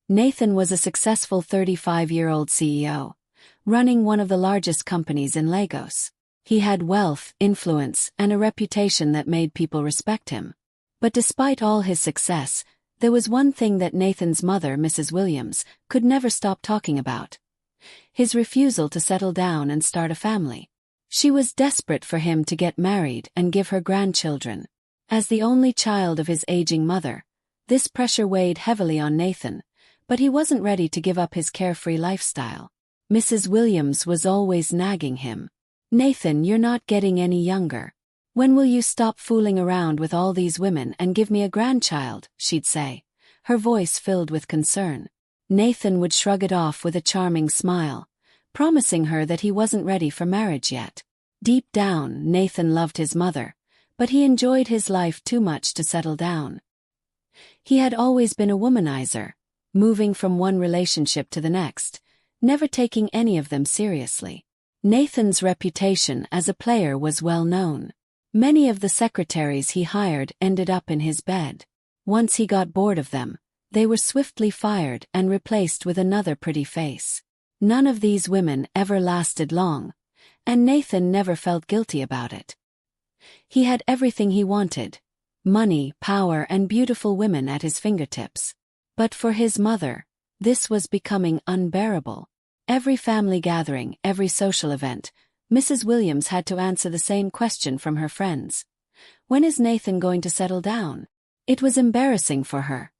Nathan was a successful 35-year-old CEO, running one of the largest companies in Lagos. He had wealth, influence, and a reputation that made people respect him. But despite all his success, there was one thing that Nathan's mother, Mrs. Williams, could never stop talking about: his refusal to settle down and start a family. She was desperate for him to get married and give her grandchildren. As the only child of his aging mother, this pressure weighed heavily on Nathan, but he wasn't ready to give up his carefree lifestyle. Mrs. Williams was always nagging him. "Nathan, you're not getting any younger. When will you stop fooling around with all these women and give me a grandchild?" she'd say, her voice filled with concern. Nathan would shrug it off with a charming smile, promising her that he wasn't ready for marriage yet. Deep down, Nathan loved his mother, but he enjoyed his life too much to settle down. He had always been a womanizer, moving from one relationship to the next, never taking any of them seriously. Nathan's reputation as a player was well known. Many of the secretaries he hired ended up in his bed. Once he got bored of them, they were swiftly fired and replaced with another pretty face. None of these women ever lasted long, and Nathan never felt guilty about it. He had everything he wanted: money, power, and beautiful women at his fingertips. But for his mother, this was becoming unbearable. Every family gathering, every social event, Mrs. Williams had to answer the same question from her friends: "When is Nathan going to settle down?" It was embarrassing for her,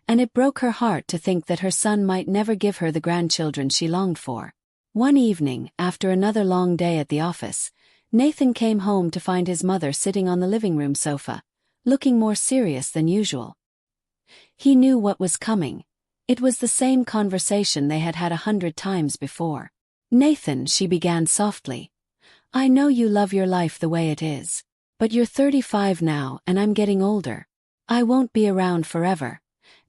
and it broke her heart to think that her son might never give her the grandchildren she longed for. One evening, after another long day at the office, Nathan came home to find his mother sitting on the living room sofa, looking more serious than usual. He knew what was coming. It was the same conversation they had had 100 times before. "Nathan," she began softly, "I know you love your life the way it is. But you're 35 now and I'm getting older. I won't be around forever,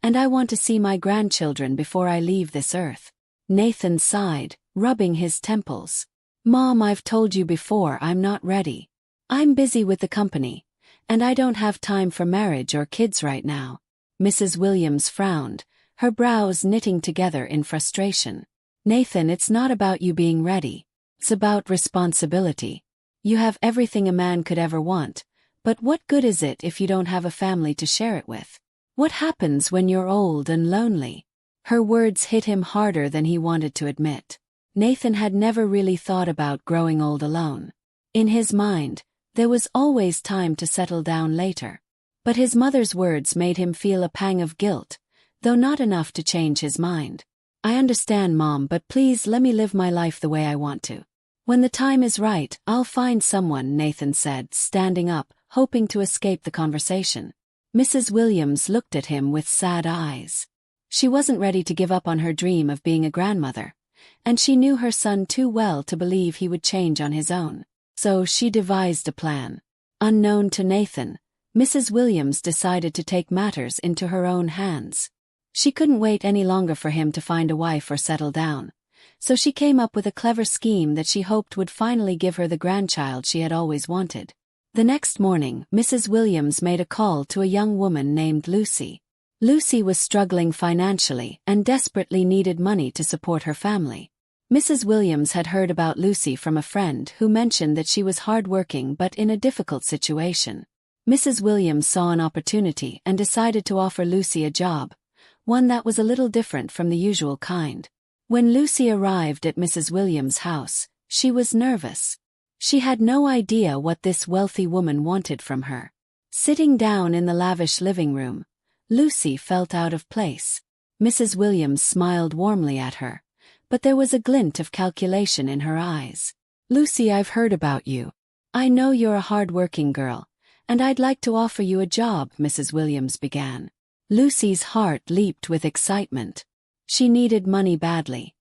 and I want to see my grandchildren before I leave this earth." Nathan sighed, rubbing his temples. "Mom, I've told you before, I'm not ready. I'm busy with the company, and I don't have time for marriage or kids right now." Mrs. Williams frowned, her brows knitting together in frustration. "Nathan, it's not about you being ready. It's about responsibility. You have everything a man could ever want, but what good is it if you don't have a family to share it with? What happens when you're old and lonely?" Her words hit him harder than he wanted to admit. Nathan had never really thought about growing old alone. In his mind, there was always time to settle down later. But his mother's words made him feel a pang of guilt, though not enough to change his mind. "I understand, Mom, but please let me live my life the way I want to. When the time is right, I'll find someone," Nathan said, standing up, hoping to escape the conversation. Mrs. Williams looked at him with sad eyes. She wasn't ready to give up on her dream of being a grandmother, and she knew her son too well to believe he would change on his own. So she devised a plan. Unknown to Nathan, Mrs. Williams decided to take matters into her own hands. She couldn't wait any longer for him to find a wife or settle down, so she came up with a clever scheme that she hoped would finally give her the grandchild she had always wanted. The next morning, Mrs. Williams made a call to a young woman named Lucy. Lucy was struggling financially and desperately needed money to support her family. Mrs. Williams had heard about Lucy from a friend who mentioned that she was hardworking but in a difficult situation. Mrs. Williams saw an opportunity and decided to offer Lucy a job, one that was a little different from the usual kind. When Lucy arrived at Mrs. Williams' house, she was nervous. She had no idea what this wealthy woman wanted from her. Sitting down in the lavish living room, Lucy felt out of place. Mrs. Williams smiled warmly at her, but there was a glint of calculation in her eyes. "Lucy, I've heard about you. I know you're a hard-working girl, and I'd like to offer you a job," Mrs. Williams began. Lucy's heart leaped with excitement. She needed money badly,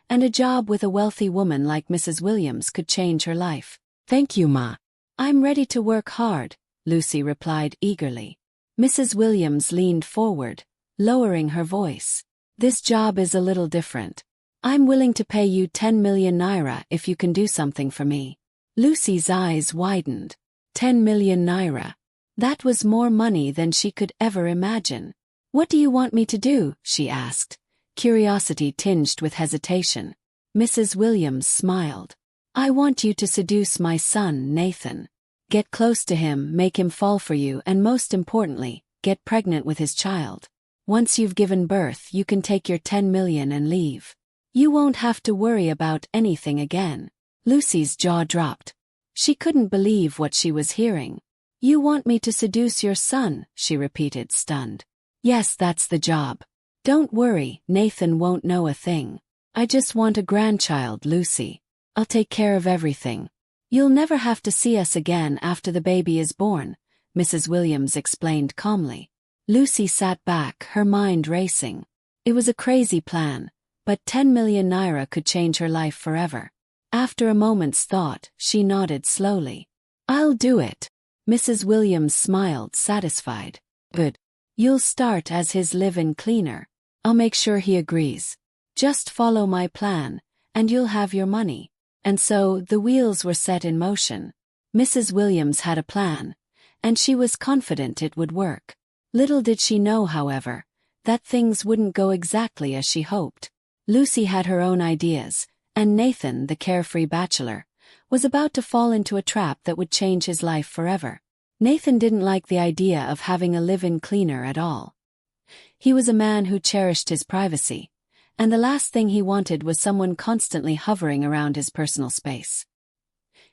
and a job with a wealthy woman like Mrs. Williams could change her life. "Thank you, Ma. I'm ready to work hard," Lucy replied eagerly. Mrs. Williams leaned forward, lowering her voice. "This job is a little different. I'm willing to pay you 10 million naira if you can do something for me." Lucy's eyes widened. 10 million naira. That was more money than she could ever imagine. "What do you want me to do?" she asked, curiosity tinged with hesitation. Mrs. Williams smiled. I want you to seduce my son, Nathan. Get close to him, make him fall for you, and most importantly, get pregnant with his child. Once you've given birth, you can take your 10 million and leave. You won't have to worry about anything again. Lucy's jaw dropped. She couldn't believe what she was hearing. You want me to seduce your son, she repeated, stunned. Yes, that's the job. Don't worry, Nathan won't know a thing. I just want a grandchild, Lucy. I'll take care of everything. You'll never have to see us again after the baby is born, Mrs. Williams explained calmly. Lucy sat back, her mind racing. It was a crazy plan, but 10 million naira could change her life forever. After a moment's thought, she nodded slowly. I'll do it. Mrs. Williams smiled, satisfied. Good. You'll start as his live-in cleaner. I'll make sure he agrees. Just follow my plan, and you'll have your money. And so, the wheels were set in motion. Mrs. Williams had a plan, and she was confident it would work. Little did she know, however, that things wouldn't go exactly as she hoped. Lucy had her own ideas, and Nathan, the carefree bachelor, was about to fall into a trap that would change his life forever. Nathan didn't like the idea of having a live-in cleaner at all. He was a man who cherished his privacy, and the last thing he wanted was someone constantly hovering around his personal space.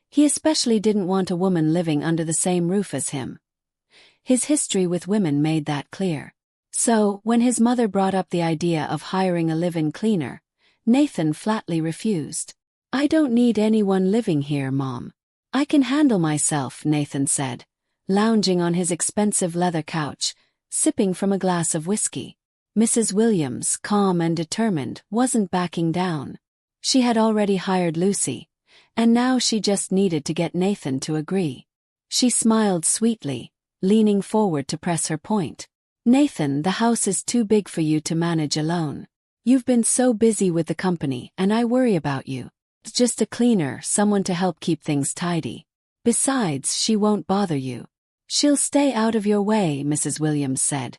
He especially didn't want a woman living under the same roof as him. His history with women made that clear. So, when his mother brought up the idea of hiring a live-in cleaner, Nathan flatly refused. I don't need anyone living here, Mom. I can handle myself, Nathan said, lounging on his expensive leather couch, sipping from a glass of whiskey. Mrs. Williams, calm and determined, wasn't backing down. She had already hired Lucy, and now she just needed to get Nathan to agree. She smiled sweetly, leaning forward to press her point. Nathan, the house is too big for you to manage alone. You've been so busy with the company, and I worry about you. It's just a cleaner, someone to help keep things tidy. Besides, she won't bother you. She'll stay out of your way, Mrs. Williams said,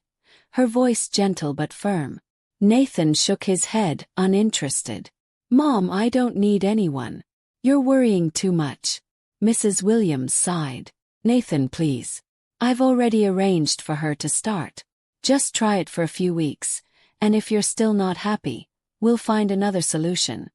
her voice gentle but firm. Nathan shook his head, uninterested. Mom, I don't need anyone. You're worrying too much. Mrs. Williams sighed. Nathan, please. I've already arranged for her to start. Just try it for a few weeks, and if you're still not happy, we'll find another solution.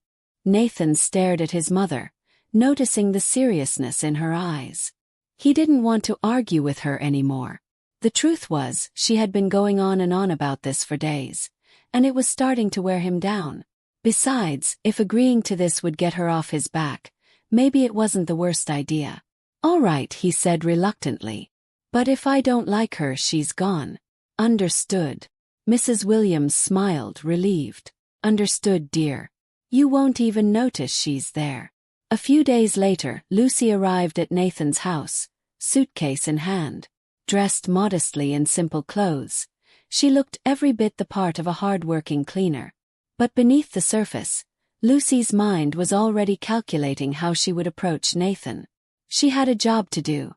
Nathan stared at his mother, noticing the seriousness in her eyes. He didn't want to argue with her anymore. The truth was, she had been going on and on about this for days, and it was starting to wear him down. Besides, if agreeing to this would get her off his back, maybe it wasn't the worst idea. All right, he said reluctantly. But if I don't like her, she's gone. Understood. Mrs. Williams smiled, relieved. Understood, dear. You won't even notice she's there. A few days later, Lucy arrived at Nathan's house, suitcase in hand. Dressed modestly in simple clothes, she looked every bit the part of a hard-working cleaner. But beneath the surface, Lucy's mind was already calculating how she would approach Nathan. She had a job to do,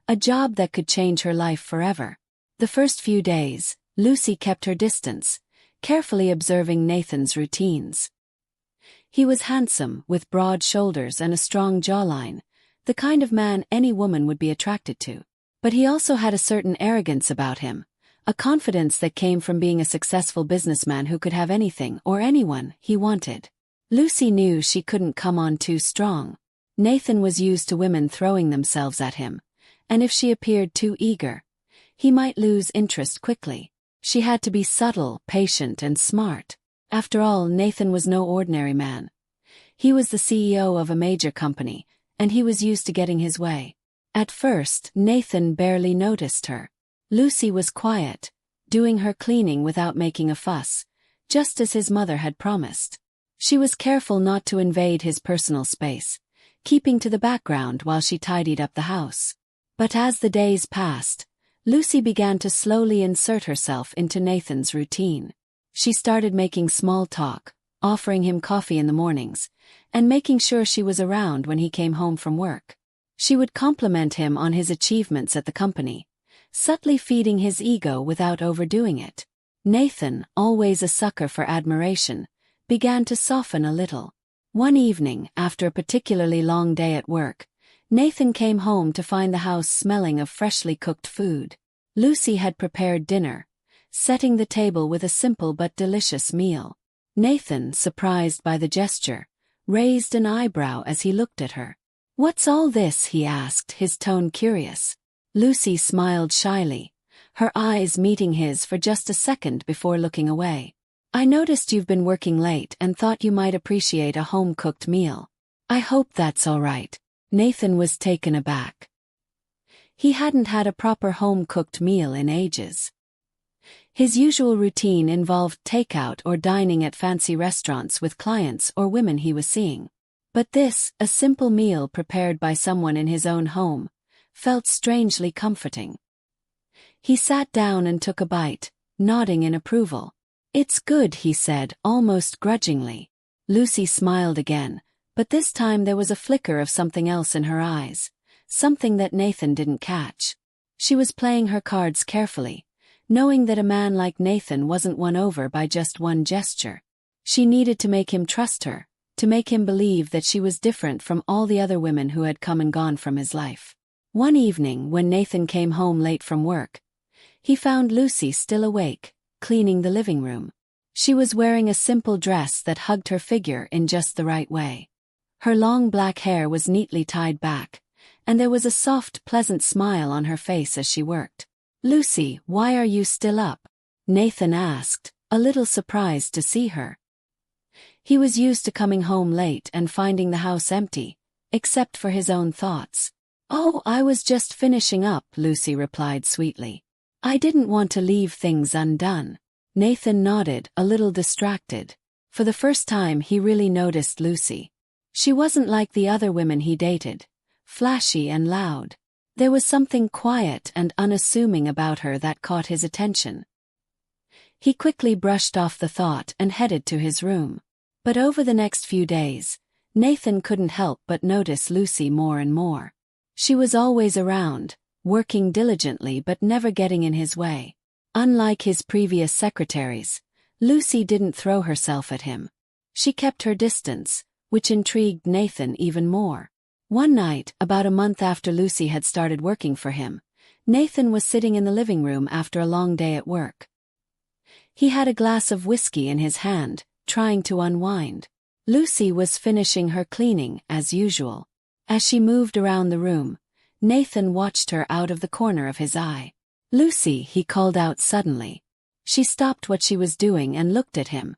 a job that could change her life forever. The first few days, Lucy kept her distance, carefully observing Nathan's routines. He was handsome, with broad shoulders and a strong jawline, the kind of man any woman would be attracted to. But he also had a certain arrogance about him, a confidence that came from being a successful businessman who could have anything or anyone he wanted. Lucy knew she couldn't come on too strong. Nathan was used to women throwing themselves at him, and if she appeared too eager, he might lose interest quickly. She had to be subtle, patient, and smart. After all, Nathan was no ordinary man. He was the CEO of a major company, and he was used to getting his way. At first, Nathan barely noticed her. Lucy was quiet, doing her cleaning without making a fuss, just as his mother had promised. She was careful not to invade his personal space, keeping to the background while she tidied up the house. But as the days passed, Lucy began to slowly insert herself into Nathan's routine. She started making small talk, offering him coffee in the mornings, and making sure she was around when he came home from work. She would compliment him on his achievements at the company, subtly feeding his ego without overdoing it. Nathan, always a sucker for admiration, began to soften a little. One evening, after a particularly long day at work, Nathan came home to find the house smelling of freshly cooked food. Lucy had prepared dinner, setting the table with a simple but delicious meal. Nathan, surprised by the gesture, raised an eyebrow as he looked at her. "What's all this?" he asked, his tone curious. Lucy smiled shyly, her eyes meeting his for just a second before looking away. "I noticed you've been working late and thought you might appreciate a home-cooked meal. I hope that's all right." Nathan was taken aback. He hadn't had a proper home-cooked meal in ages. His usual routine involved takeout or dining at fancy restaurants with clients or women he was seeing. But this, a simple meal prepared by someone in his own home, felt strangely comforting. He sat down and took a bite, nodding in approval. "It's good," he said, almost grudgingly. Lucy smiled again, but this time there was a flicker of something else in her eyes, something that Nathan didn't catch. She was playing her cards carefully, knowing that a man like Nathan wasn't won over by just one gesture. She needed to make him trust her, to make him believe that she was different from all the other women who had come and gone from his life. One evening, when Nathan came home late from work, he found Lucy still awake, cleaning the living room. She was wearing a simple dress that hugged her figure in just the right way. Her long black hair was neatly tied back, and there was a soft, pleasant smile on her face as she worked. "Lucy, why are you still up?" Nathan asked, a little surprised to see her. He was used to coming home late and finding the house empty, except for his own thoughts. "Oh, I was just finishing up," Lucy replied sweetly. "I didn't want to leave things undone." Nathan nodded, a little distracted. For the first time he really noticed Lucy. She wasn't like the other women he dated, flashy and loud. There was something quiet and unassuming about her that caught his attention. He quickly brushed off the thought and headed to his room. But over the next few days, Nathan couldn't help but notice Lucy more and more. She was always around, working diligently but never getting in his way. Unlike his previous secretaries, Lucy didn't throw herself at him. She kept her distance, which intrigued Nathan even more. One night, about a month after Lucy had started working for him, Nathan was sitting in the living room after a long day at work. He had a glass of whiskey in his hand, trying to unwind. Lucy was finishing her cleaning, as usual. As she moved around the room, Nathan watched her out of the corner of his eye. "Lucy," he called out suddenly. She stopped what she was doing and looked at him,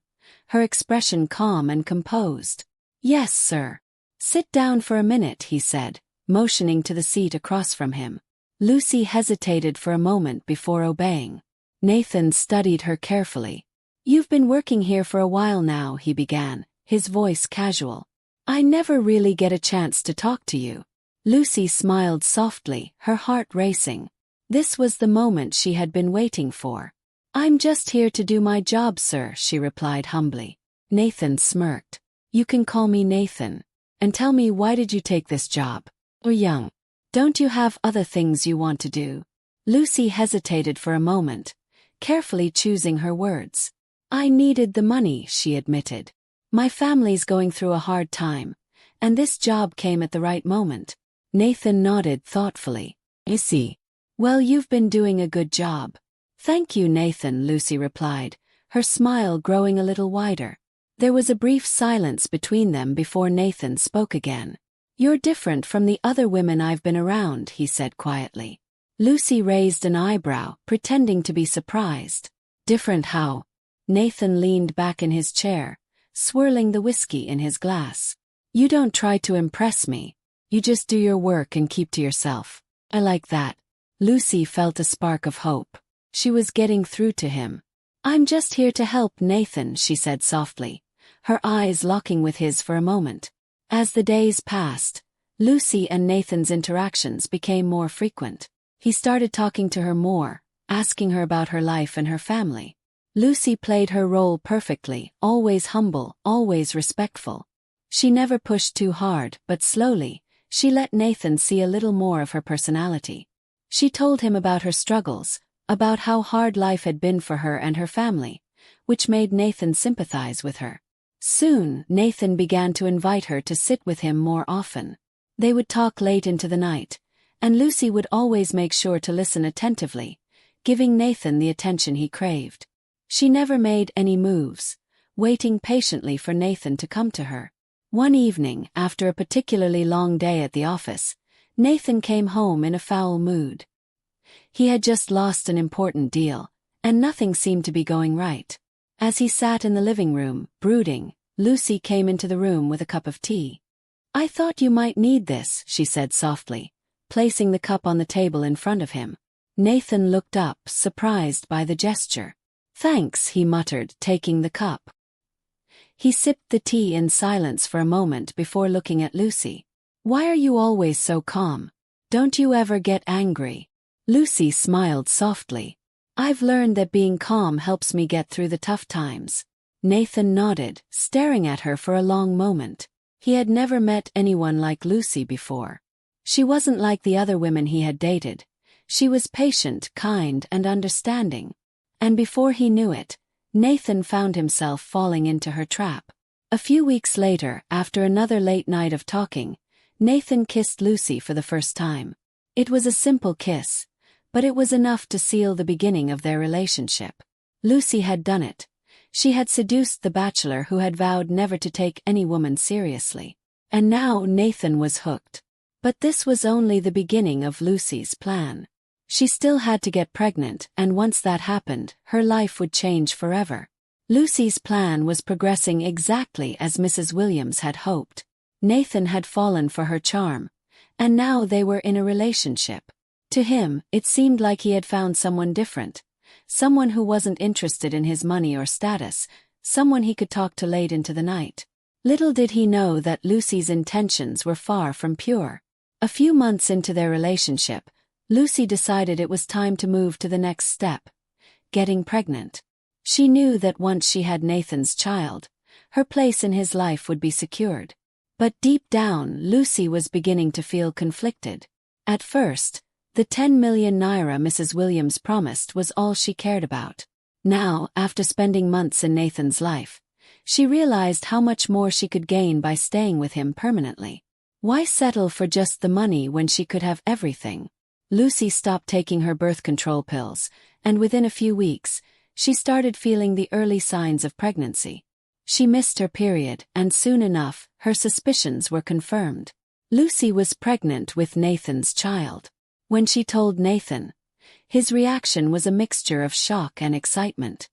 her expression calm and composed. "Yes, sir." "Sit down for a minute," he said, motioning to the seat across from him. Lucy hesitated for a moment before obeying. Nathan studied her carefully. "You've been working here for a while now," he began, his voice casual. "I never really get a chance to talk to you." Lucy smiled softly, her heart racing. This was the moment she had been waiting for. "I'm just here to do my job, sir," she replied humbly. Nathan smirked. "You can call me Nathan. And tell me, why did you take this job? Or young? Don't you have other things you want to do?" Lucy hesitated for a moment, carefully choosing her words. "I needed the money," she admitted. "My family's going through a hard time, and this job came at the right moment." Nathan nodded thoughtfully. "I see. Well, you've been doing a good job." "Thank you, Nathan," Lucy replied, her smile growing a little wider. There was a brief silence between them before Nathan spoke again. "You're different from the other women I've been around," he said quietly. Lucy raised an eyebrow, pretending to be surprised. "Different how?" Nathan leaned back in his chair, swirling the whiskey in his glass. "You don't try to impress me. You just do your work and keep to yourself. I like that." Lucy felt a spark of hope. She was getting through to him. "I'm just here to help, Nathan," she said softly, her eyes locking with his for a moment. As the days passed, Lucy and Nathan's interactions became more frequent. He started talking to her more, asking her about her life and her family. Lucy played her role perfectly, always humble, always respectful. She never pushed too hard, but slowly, she let Nathan see a little more of her personality. She told him about her struggles, about how hard life had been for her and her family, which made Nathan sympathize with her. Soon, Nathan began to invite her to sit with him more often. They would talk late into the night, and Lucy would always make sure to listen attentively, giving Nathan the attention he craved. She never made any moves, waiting patiently for Nathan to come to her. One evening, after a particularly long day at the office, Nathan came home in a foul mood. He had just lost an important deal, and nothing seemed to be going right. As he sat in the living room, brooding, Lucy came into the room with a cup of tea. "I thought you might need this," she said softly, placing the cup on the table in front of him. Nathan looked up, surprised by the gesture. "Thanks," he muttered, taking the cup. He sipped the tea in silence for a moment before looking at Lucy. "Why are you always so calm? Don't you ever get angry?" Lucy smiled softly. "I've learned that being calm helps me get through the tough times." Nathan nodded, staring at her for a long moment. He had never met anyone like Lucy before. She wasn't like the other women he had dated. She was patient, kind, and understanding. And before he knew it, Nathan found himself falling into her trap. A few weeks later, after another late night of talking, Nathan kissed Lucy for the first time. It was a simple kiss, but it was enough to seal the beginning of their relationship. Lucy had done it. She had seduced the bachelor who had vowed never to take any woman seriously. And now Nathan was hooked. But this was only the beginning of Lucy's plan. She still had to get pregnant, and once that happened, her life would change forever. Lucy's plan was progressing exactly as Mrs. Williams had hoped. Nathan had fallen for her charm, and now they were in a relationship. To him, it seemed like he had found someone different, someone who wasn't interested in his money or status, someone he could talk to late into the night. Little did he know that Lucy's intentions were far from pure. A few months into their relationship, Lucy decided it was time to move to the next step, getting pregnant. She knew that once she had Nathan's child, her place in his life would be secured. But deep down, Lucy was beginning to feel conflicted. At first, the 10 million naira Mrs. Williams promised was all she cared about. Now, after spending months in Nathan's life, she realized how much more she could gain by staying with him permanently. Why settle for just the money when she could have everything? Lucy stopped taking her birth control pills, and within a few weeks, she started feeling the early signs of pregnancy. She missed her period, and soon enough, her suspicions were confirmed. Lucy was pregnant with Nathan's child. When she told Nathan, his reaction was a mixture of shock and excitement.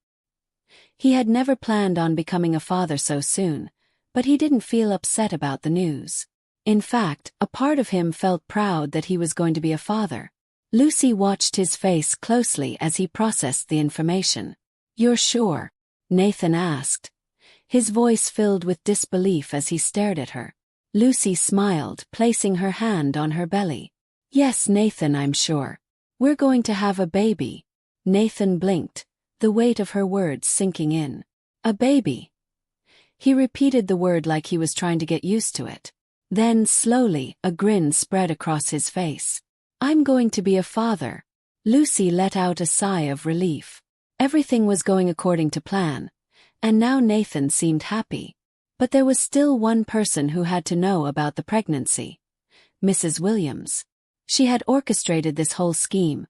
He had never planned on becoming a father so soon, but he didn't feel upset about the news. In fact, a part of him felt proud that he was going to be a father. Lucy watched his face closely as he processed the information. "You're sure?" Nathan asked, his voice filled with disbelief as he stared at her. Lucy smiled, placing her hand on her belly. "Yes, Nathan, I'm sure. We're going to have a baby." Nathan blinked, the weight of her words sinking in. "A baby?" He repeated the word like he was trying to get used to it. Then, slowly, a grin spread across his face. "I'm going to be a father." Lucy let out a sigh of relief. Everything was going according to plan, and now Nathan seemed happy. But there was still one person who had to know about the pregnancy: Mrs. Williams. She had orchestrated this whole scheme,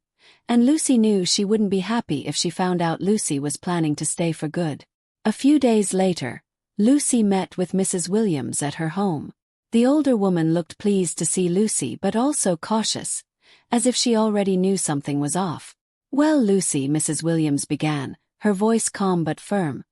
and Lucy knew she wouldn't be happy if she found out Lucy was planning to stay for good. A few days later, Lucy met with Mrs. Williams at her home. The older woman looked pleased to see Lucy but also cautious, as if she already knew something was off. "Well, Lucy," Mrs. Williams began, her voice calm but firm,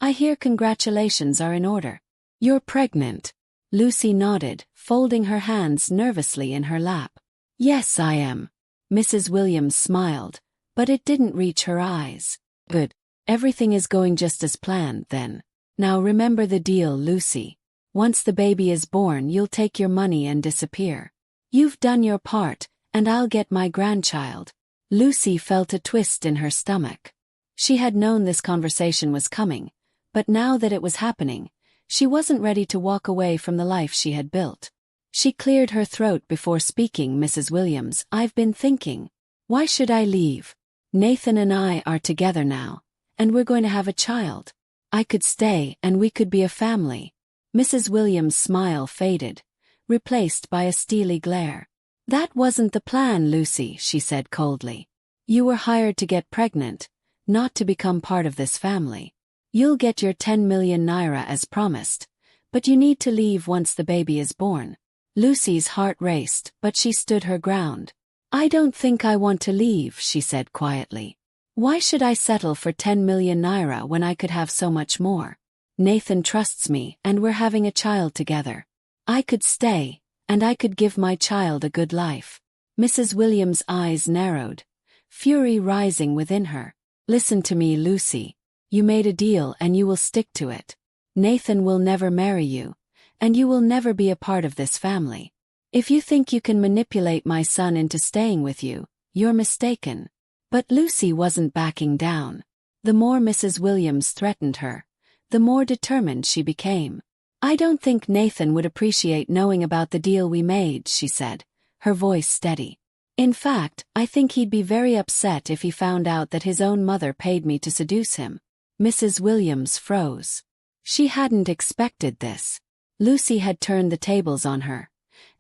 "I hear congratulations are in order. You're pregnant." Lucy nodded, folding her hands nervously in her lap. "Yes, I am." Mrs. Williams smiled, but it didn't reach her eyes. "Good. Everything is going just as planned, then. Now remember the deal, Lucy. Once the baby is born, you'll take your money and disappear. You've done your part, and I'll get my grandchild." Lucy felt a twist in her stomach. She had known this conversation was coming, but now that it was happening, she wasn't ready to walk away from the life she had built. She cleared her throat before speaking. "Mrs. Williams, I've been thinking. Why should I leave? Nathan and I are together now, and we're going to have a child. I could stay and we could be a family. Mrs. Williams' smile faded, replaced by a steely glare. That wasn't the plan, Lucy, she said coldly. You were hired to get pregnant, not to become part of this family. You'll get your 10 million naira as promised, but you need to leave once the baby is born. Lucy's heart raced, but she stood her ground. I don't think I want to leave, she said quietly. Why should I settle for 10 million naira when I could have so much more? Nathan trusts me and we're having a child together. I could stay, and I could give my child a good life. Mrs. Williams' eyes narrowed, fury rising within her. Listen to me, Lucy. You made a deal and you will stick to it. Nathan will never marry you, and you will never be a part of this family. If you think you can manipulate my son into staying with you, you're mistaken. But Lucy wasn't backing down. The more Mrs. Williams threatened her, the more determined she became. I don't think Nathan would appreciate knowing about the deal we made, she said, her voice steady. In fact, I think he'd be very upset if he found out that his own mother paid me to seduce him. Mrs. Williams froze. She hadn't expected this. Lucy had turned the tables on her,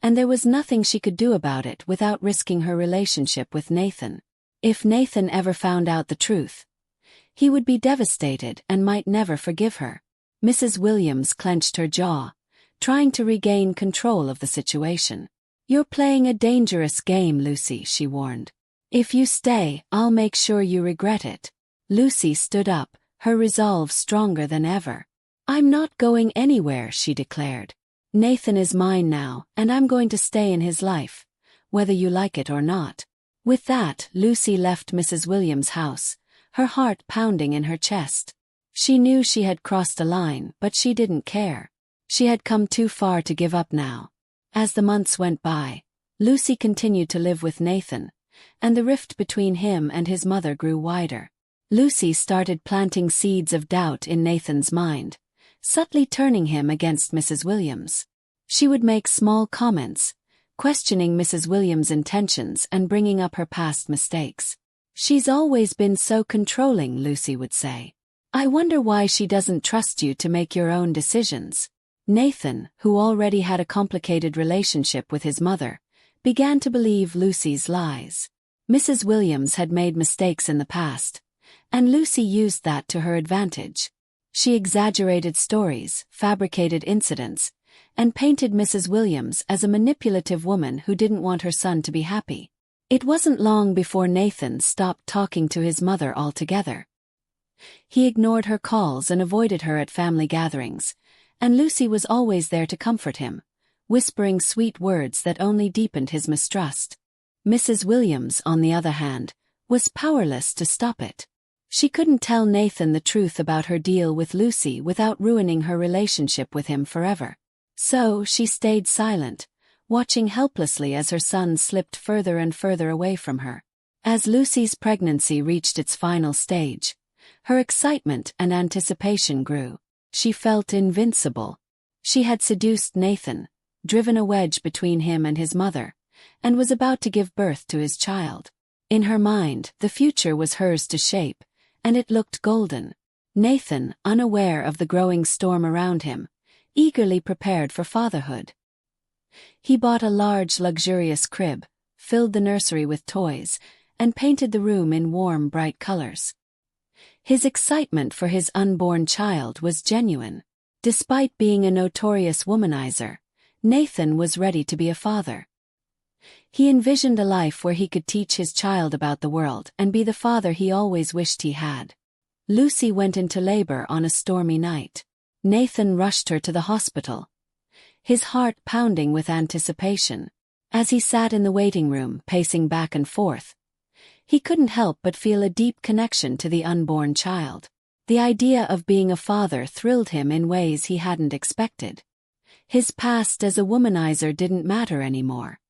and there was nothing she could do about it without risking her relationship with Nathan. If Nathan ever found out the truth, he would be devastated and might never forgive her. Mrs. Williams clenched her jaw, trying to regain control of the situation. You're playing a dangerous game, Lucy, she warned. If you stay, I'll make sure you regret it. Lucy stood up, her resolve stronger than ever. I'm not going anywhere, she declared. Nathan is mine now, and I'm going to stay in his life, whether you like it or not. With that, Lucy left Mrs. Williams' house, her heart pounding in her chest. She knew she had crossed a line, but she didn't care. She had come too far to give up now. As the months went by, Lucy continued to live with Nathan, and the rift between him and his mother grew wider. Lucy started planting seeds of doubt in Nathan's mind, subtly turning him against Mrs. Williams. She would make small comments, questioning Mrs. Williams' intentions and bringing up her past mistakes. She's always been so controlling, Lucy would say. I wonder why she doesn't trust you to make your own decisions. Nathan, who already had a complicated relationship with his mother, began to believe Lucy's lies. Mrs. Williams had made mistakes in the past, and Lucy used that to her advantage. She exaggerated stories, fabricated incidents, and painted Mrs. Williams as a manipulative woman who didn't want her son to be happy. It wasn't long before Nathan stopped talking to his mother altogether. He ignored her calls and avoided her at family gatherings, and Lucy was always there to comfort him, whispering sweet words that only deepened his mistrust. Mrs. Williams, on the other hand, was powerless to stop it. She couldn't tell Nathan the truth about her deal with Lucy without ruining her relationship with him forever. So she stayed silent, watching helplessly as her son slipped further and further away from her. As Lucy's pregnancy reached its final stage, her excitement and anticipation grew. She felt invincible. She had seduced Nathan, driven a wedge between him and his mother, and was about to give birth to his child. In her mind, the future was hers to shape, and it looked golden. Nathan, unaware of the growing storm around him, eagerly prepared for fatherhood. He bought a large, luxurious crib, filled the nursery with toys, and painted the room in warm, bright colors. His excitement for his unborn child was genuine. Despite being a notorious womanizer, Nathan was ready to be a father. He envisioned a life where he could teach his child about the world and be the father he always wished he had. Lucy went into labor on a stormy night. Nathan rushed her to the hospital, his heart pounding with anticipation. As he sat in the waiting room, pacing back and forth, he couldn't help but feel a deep connection to the unborn child. The idea of being a father thrilled him in ways he hadn't expected. His past as a womanizer didn't matter anymore.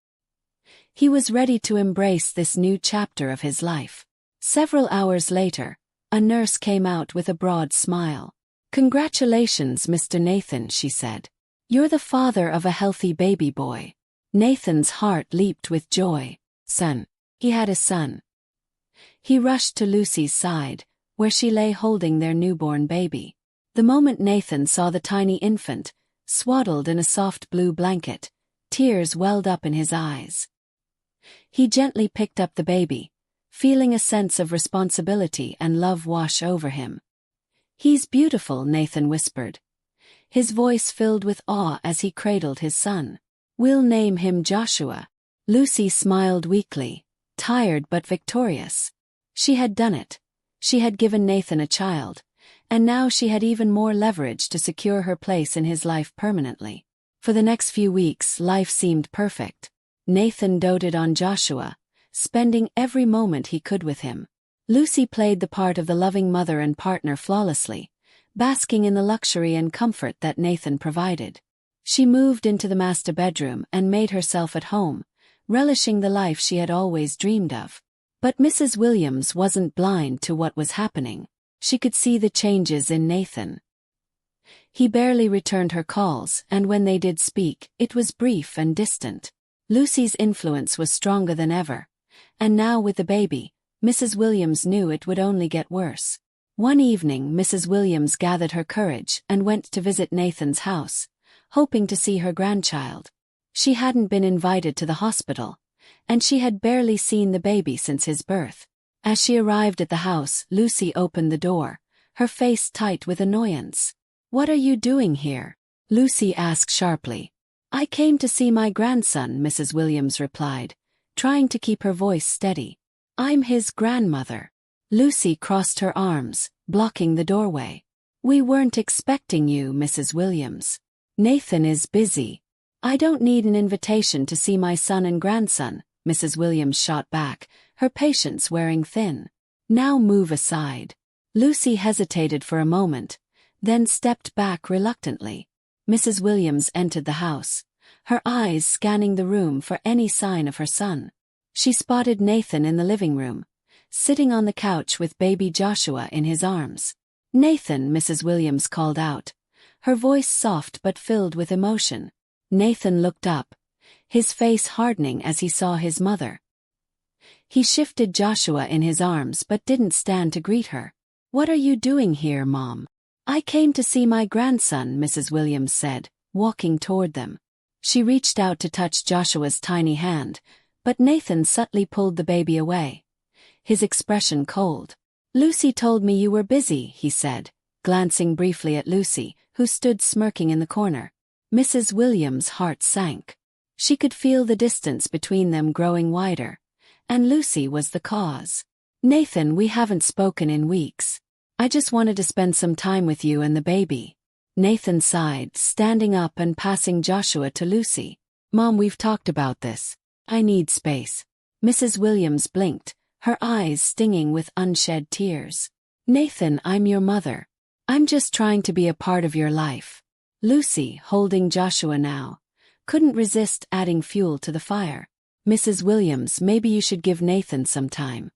He was ready to embrace this new chapter of his life. Several hours later, a nurse came out with a broad smile. "Congratulations, Mr. Nathan," she said. "You're the father of a healthy baby boy." Nathan's heart leaped with joy. Son. He had a son. He rushed to Lucy's side, where she lay holding their newborn baby. The moment Nathan saw the tiny infant, swaddled in a soft blue blanket, tears welled up in his eyes. He gently picked up the baby, feeling a sense of responsibility and love wash over him. "He's beautiful," Nathan whispered, his voice filled with awe as he cradled his son. "We'll name him Joshua." Lucy smiled weakly, tired but victorious. She had done it. She had given Nathan a child, and now she had even more leverage to secure her place in his life permanently. For the next few weeks, life seemed perfect. Nathan doted on Joshua, spending every moment he could with him. Lucy played the part of the loving mother and partner flawlessly, basking in the luxury and comfort that Nathan provided. She moved into the master bedroom and made herself at home, relishing the life she had always dreamed of. But Mrs. Williams wasn't blind to what was happening. She could see the changes in Nathan. He barely returned her calls, and when they did speak, it was brief and distant. Lucy's influence was stronger than ever, and now with the baby, Mrs. Williams knew it would only get worse. One evening, Mrs. Williams gathered her courage and went to visit Nathan's house, hoping to see her grandchild. She hadn't been invited to the hospital, and she had barely seen the baby since his birth. As she arrived at the house, Lucy opened the door, her face tight with annoyance. "What are you doing here?" Lucy asked sharply. "I came to see my grandson," Mrs. Williams replied, trying to keep her voice steady. "I'm his grandmother." Lucy crossed her arms, blocking the doorway. "We weren't expecting you, Mrs. Williams. Nathan is busy." "I don't need an invitation to see my son and grandson," Mrs. Williams shot back, her patience wearing thin. "Now move aside." Lucy hesitated for a moment, then stepped back reluctantly. Mrs. Williams entered the house, her eyes scanning the room for any sign of her son. She spotted Nathan in the living room, sitting on the couch with baby Joshua in his arms. "Nathan," Mrs. Williams called out, her voice soft but filled with emotion. Nathan looked up, his face hardening as he saw his mother. He shifted Joshua in his arms but didn't stand to greet her. "What are you doing here, Mom?" "I came to see my grandson," Mrs. Williams said, walking toward them. She reached out to touch Joshua's tiny hand, but Nathan subtly pulled the baby away, his expression cold. "Lucy told me you were busy," he said, glancing briefly at Lucy, who stood smirking in the corner. Mrs. Williams' heart sank. She could feel the distance between them growing wider, and Lucy was the cause. "Nathan, we haven't spoken in weeks. I just wanted to spend some time with you and the baby." Nathan sighed, standing up and passing Joshua to Lucy. "Mom, we've talked about this. I need space." Mrs. Williams blinked, her eyes stinging with unshed tears. "Nathan, I'm your mother. I'm just trying to be a part of your life." Lucy, holding Joshua now, couldn't resist adding fuel to the fire. "Mrs. Williams, maybe you should give Nathan some time.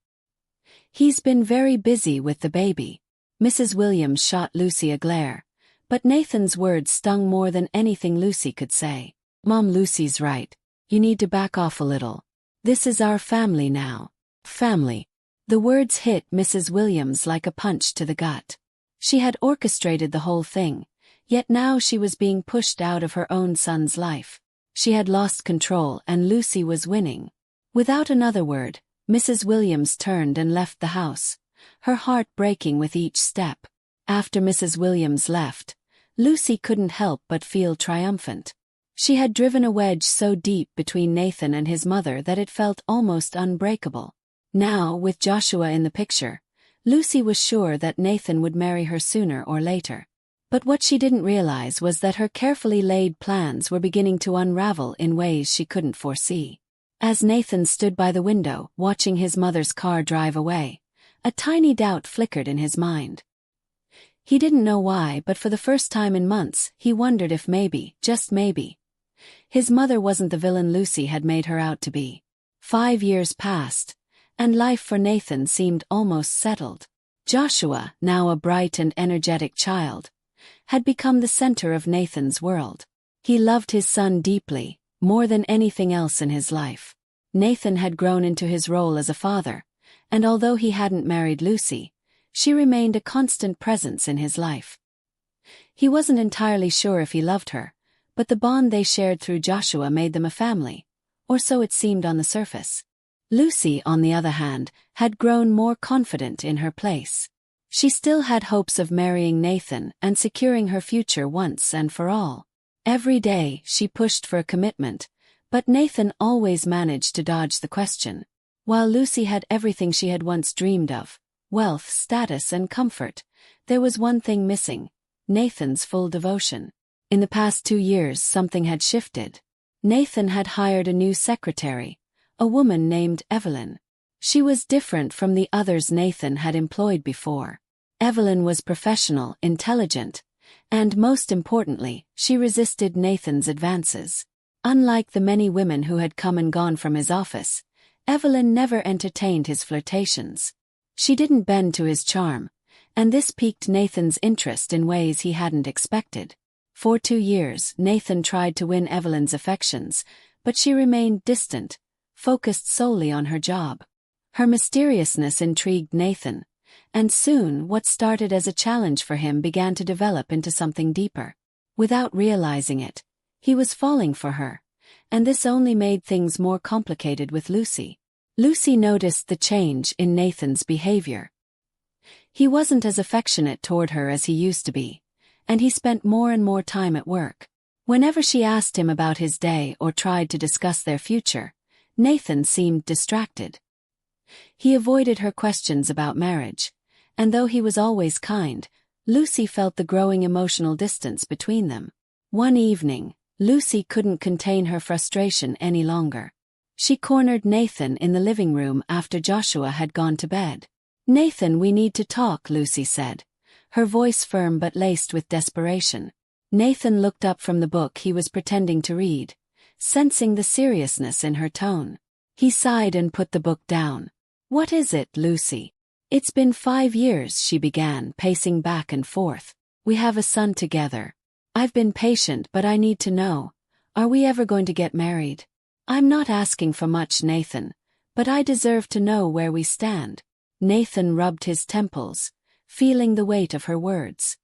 He's been very busy with the baby." Mrs. Williams shot Lucy a glare, but Nathan's words stung more than anything Lucy could say. "Mom, Lucy's right. You need to back off a little. This is our family now." Family. The words hit Mrs. Williams like a punch to the gut. She had orchestrated the whole thing, yet now she was being pushed out of her own son's life. She had lost control and Lucy was winning. Without another word, Mrs. Williams turned and left the house, her heart breaking with each step. After Mrs. Williams left, Lucy couldn't help but feel triumphant. She had driven a wedge so deep between Nathan and his mother that it felt almost unbreakable. Now, with Joshua in the picture, Lucy was sure that Nathan would marry her sooner or later. But what she didn't realize was that her carefully laid plans were beginning to unravel in ways she couldn't foresee. As Nathan stood by the window, watching his mother's car drive away, a tiny doubt flickered in his mind. He didn't know why, but for the first time in months, he wondered if maybe, just maybe, his mother wasn't the villain Lucy had made her out to be. 5 years passed, and life for Nathan seemed almost settled. Joshua, now a bright and energetic child, had become the center of Nathan's world. He loved his son deeply, more than anything else in his life. Nathan had grown into his role as a father, and although he hadn't married Lucy, she remained a constant presence in his life. He wasn't entirely sure if he loved her, but the bond they shared through Joshua made them a family, or so it seemed on the surface. Lucy, on the other hand, had grown more confident in her place. She still had hopes of marrying Nathan and securing her future once and for all. Every day, she pushed for a commitment, but Nathan always managed to dodge the question. While Lucy had everything she had once dreamed of, wealth, status, and comfort, there was one thing missing: Nathan's full devotion. In the past 2 years, something had shifted. Nathan had hired a new secretary, a woman named Evelyn. She was different from the others Nathan had employed before. Evelyn was professional, intelligent, and most importantly, she resisted Nathan's advances. Unlike the many women who had come and gone from his office, Evelyn never entertained his flirtations. She didn't bend to his charm, and this piqued Nathan's interest in ways he hadn't expected. For 2 years, Nathan tried to win Evelyn's affections, but she remained distant, focused solely on her job. Her mysteriousness intrigued Nathan, and soon what started as a challenge for him began to develop into something deeper. Without realizing it, he was falling for her, and this only made things more complicated with Lucy. Lucy noticed the change in Nathan's behavior. He wasn't as affectionate toward her as he used to be, and he spent more and more time at work. Whenever she asked him about his day or tried to discuss their future, Nathan seemed distracted. He avoided her questions about marriage, and though he was always kind, Lucy felt the growing emotional distance between them. One evening, Lucy couldn't contain her frustration any longer. She cornered Nathan in the living room after Joshua had gone to bed. "Nathan, we need to talk," Lucy said, her voice firm but laced with desperation. Nathan looked up from the book he was pretending to read, sensing the seriousness in her tone. He sighed and put the book down. "What is it, Lucy?" "It's been 5 years," she began, pacing back and forth. "We have a son together. I've been patient, but I need to know, are we ever going to get married? I'm not asking for much, Nathan, but I deserve to know where we stand." Nathan rubbed his temples, feeling the weight of her words.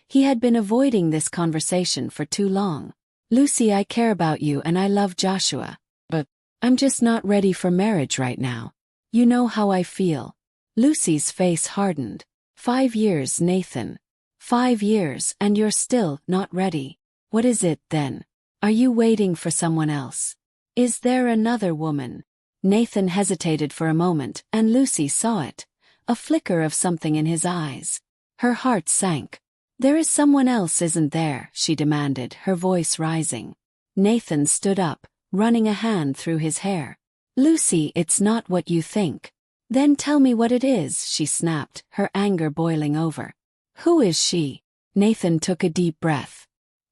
He had been avoiding this conversation for too long. "Lucy, I care about you and I love Joshua, but I'm just not ready for marriage right now. You know how I feel." Lucy's face hardened. 5 years, Nathan. 5 years, and you're still not ready. What is it, then? Are you waiting for someone else? Is there another woman? Nathan hesitated for a moment, and Lucy saw it, a flicker of something in his eyes. Her heart sank. "There is someone else, isn't there?" she demanded, her voice rising. Nathan stood up, running a hand through his hair. "Lucy, it's not what you think." "Then tell me what it is," she snapped, her anger boiling over. "Who is she?" Nathan took a deep breath.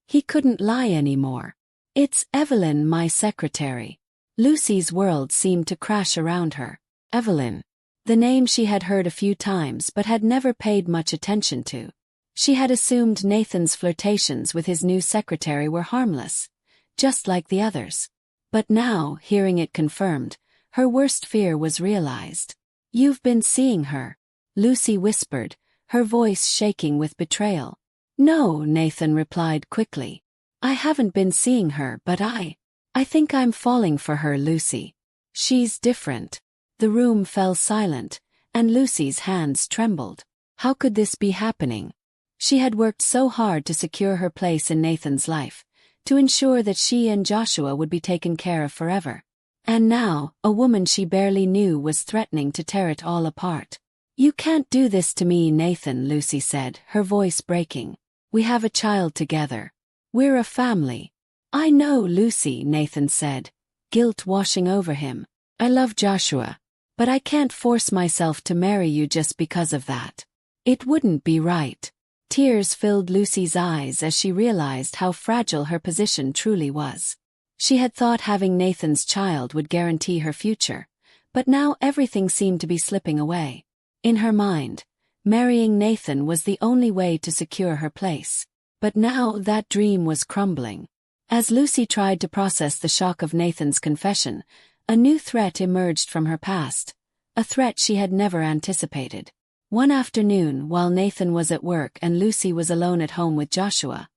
He couldn't lie anymore. "It's Evelyn, my secretary." Lucy's world seemed to crash around her. Evelyn. The name she had heard a few times but had never paid much attention to. She had assumed Nathan's flirtations with his new secretary were harmless, just like the others. But now, hearing it confirmed, her worst fear was realized. "You've been seeing her," Lucy whispered, her voice shaking with betrayal. "No," Nathan replied quickly. "I haven't been seeing her, but I think I'm falling for her, Lucy. She's different." The room fell silent, and Lucy's hands trembled. How could this be happening? She had worked so hard to secure her place in Nathan's life, to ensure that she and Joshua would be taken care of forever. And now, a woman she barely knew was threatening to tear it all apart. "You can't do this to me, Nathan," Lucy said, her voice breaking. "We have a child together. We're a family." "I know, Lucy," Nathan said, guilt washing over him. "I love Joshua, but I can't force myself to marry you just because of that. It wouldn't be right." Tears filled Lucy's eyes as she realized how fragile her position truly was. She had thought having Nathan's child would guarantee her future, but now everything seemed to be slipping away. In her mind, marrying Nathan was the only way to secure her place. But now that dream was crumbling. As Lucy tried to process the shock of Nathan's confession, a new threat emerged from her past: a threat she had never anticipated. One afternoon, while Nathan was at work and Lucy was alone at home with Joshua,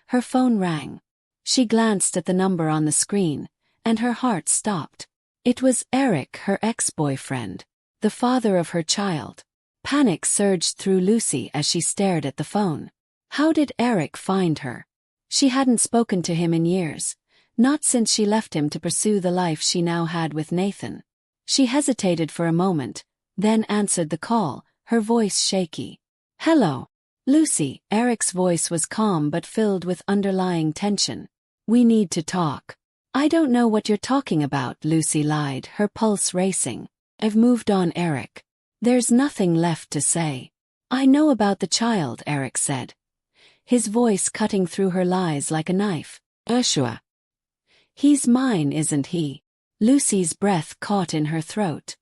her phone rang. She glanced at the number on the screen, and her heart stopped. It was Eric, her ex-boyfriend, the father of her child. Panic surged through Lucy as she stared at the phone. How did Eric find her? She hadn't spoken to him in years, not since she left him to pursue the life she now had with Nathan. She hesitated for a moment, then answered the call, her voice shaky. "Hello, Lucy." Eric's voice was calm but filled with underlying tension. "We need to talk." "I don't know what you're talking about," Lucy lied, her pulse racing. "I've moved on, Eric. There's nothing left to say." "I know about the child," Eric said, his voice cutting through her lies like a knife. "Joshua. He's mine, isn't he?" Lucy's breath caught in her throat.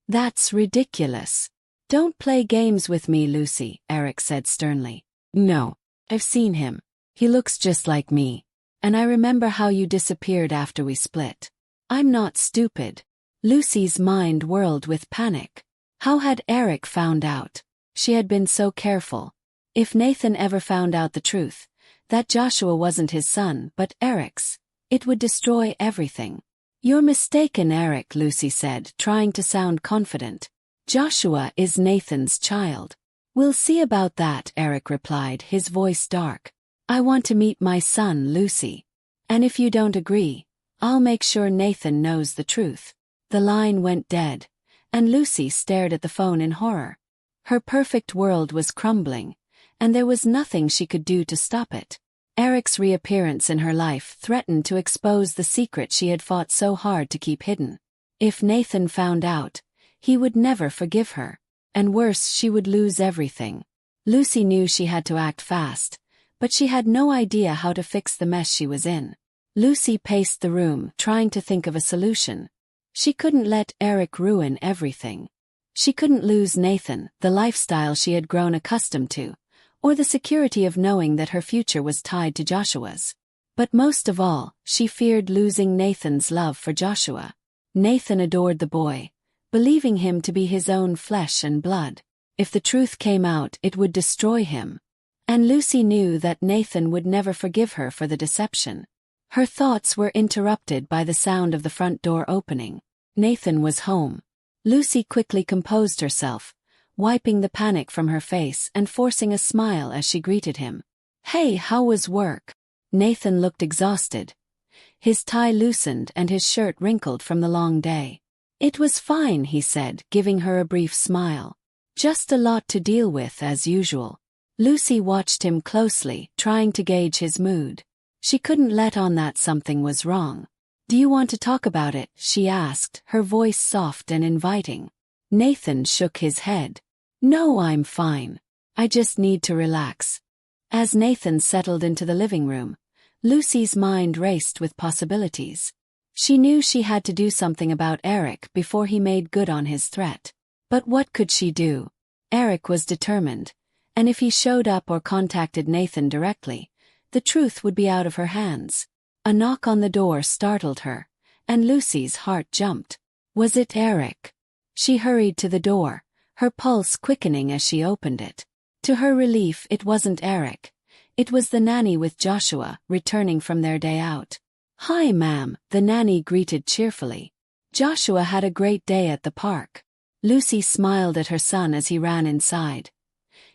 "That's ridiculous. Don't play games with me, Lucy," Eric said sternly. "No. I've seen him. He looks just like me. And I remember how you disappeared after we split. I'm not stupid." Lucy's mind whirled with panic. How had Eric found out? She had been so careful. If Nathan ever found out the truth, that Joshua wasn't his son but Eric's, it would destroy everything. "You're mistaken, Eric," Lucy said, trying to sound confident. "Joshua is Nathan's child." "We'll see about that," Eric replied, his voice dark. "I want to meet my son, Lucy. And if you don't agree, I'll make sure Nathan knows the truth." The line went dead, and Lucy stared at the phone in horror. Her perfect world was crumbling, and there was nothing she could do to stop it. Eric's reappearance in her life threatened to expose the secret she had fought so hard to keep hidden. If Nathan found out, he would never forgive her. And worse, she would lose everything. Lucy knew she had to act fast, but she had no idea how to fix the mess she was in. Lucy paced the room, trying to think of a solution. She couldn't let Eric ruin everything. She couldn't lose Nathan, the lifestyle she had grown accustomed to, or the security of knowing that her future was tied to Joshua's. But most of all, she feared losing Nathan's love for Joshua. Nathan adored the boy, believing him to be his own flesh and blood. If the truth came out, it would destroy him. And Lucy knew that Nathan would never forgive her for the deception. Her thoughts were interrupted by the sound of the front door opening. Nathan was home. Lucy quickly composed herself, wiping the panic from her face and forcing a smile as she greeted him. "Hey, how was work?" Nathan looked exhausted. His tie loosened and his shirt wrinkled from the long day. "It was fine," he said, giving her a brief smile. "Just a lot to deal with as usual." Lucy watched him closely, trying to gauge his mood. She couldn't let on that something was wrong. "Do you want to talk about it?" she asked, her voice soft and inviting. Nathan shook his head. "No, I'm fine. I just need to relax." As Nathan settled into the living room, Lucy's mind raced with possibilities. She knew she had to do something about Eric before he made good on his threat. But what could she do? Eric was determined, and if he showed up or contacted Nathan directly, the truth would be out of her hands. A knock on the door startled her, and Lucy's heart jumped. Was it Eric? She hurried to the door, her pulse quickening as she opened it. To her relief, it wasn't Eric. It was the nanny with Joshua, returning from their day out. "Hi, ma'am," the nanny greeted cheerfully. "Joshua had a great day at the park." Lucy smiled at her son as he ran inside,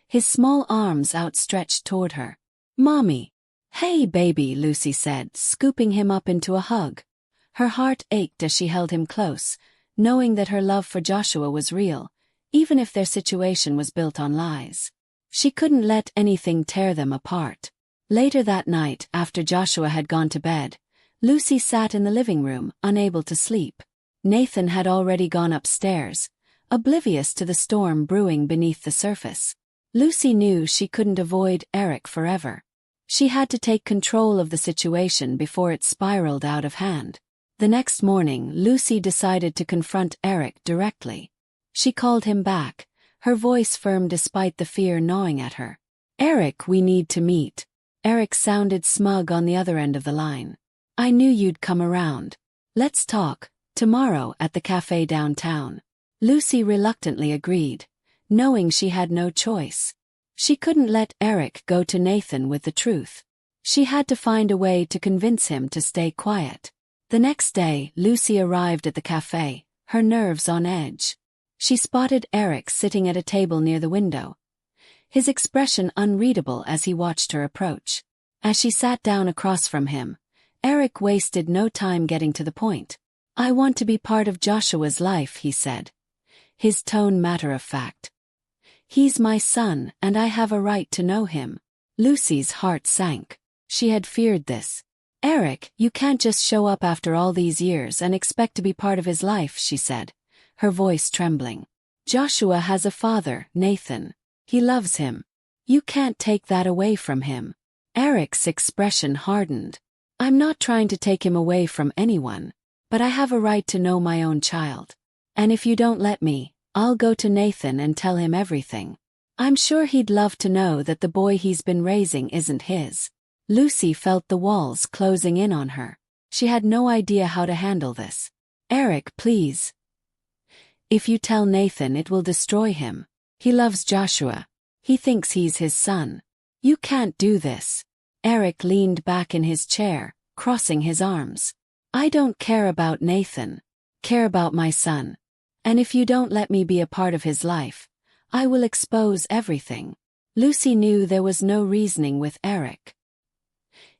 his small arms outstretched toward her. "Mommy." "Hey, baby," Lucy said, scooping him up into a hug. Her heart ached as she held him close, knowing that her love for Joshua was real, even if their situation was built on lies. She couldn't let anything tear them apart. Later that night, after Joshua had gone to bed, Lucy sat in the living room, unable to sleep. Nathan had already gone upstairs, oblivious to the storm brewing beneath the surface. Lucy knew she couldn't avoid Eric forever. She had to take control of the situation before it spiraled out of hand. The next morning, Lucy decided to confront Eric directly. She called him back, her voice firm despite the fear gnawing at her. "Eric, we need to meet." Eric sounded smug on the other end of the line. "I knew you'd come around. Let's talk, tomorrow at the cafe downtown." Lucy reluctantly agreed, knowing she had no choice. She couldn't let Eric go to Nathan with the truth. She had to find a way to convince him to stay quiet. The next day, Lucy arrived at the cafe, her nerves on edge. She spotted Eric sitting at a table near the window, his expression unreadable as he watched her approach. As she sat down across from him, Eric wasted no time getting to the point. "I want to be part of Joshua's life," he said, his tone matter-of-fact. "He's my son, and I have a right to know him." Lucy's heart sank. She had feared this. "Eric, you can't just show up after all these years and expect to be part of his life," she said, her voice trembling. "Joshua has a father, Nathan. He loves him. You can't take that away from him." Eric's expression hardened. "I'm not trying to take him away from anyone, but I have a right to know my own child. And if you don't let me, I'll go to Nathan and tell him everything. I'm sure he'd love to know that the boy he's been raising isn't his." Lucy felt the walls closing in on her. She had no idea how to handle this. "Eric, please. If you tell Nathan, it will destroy him. He loves Joshua. He thinks he's his son. You can't do this." Eric leaned back in his chair, crossing his arms. "I don't care about Nathan. Care about my son. And if you don't let me be a part of his life, I will expose everything." Lucy knew there was no reasoning with Eric.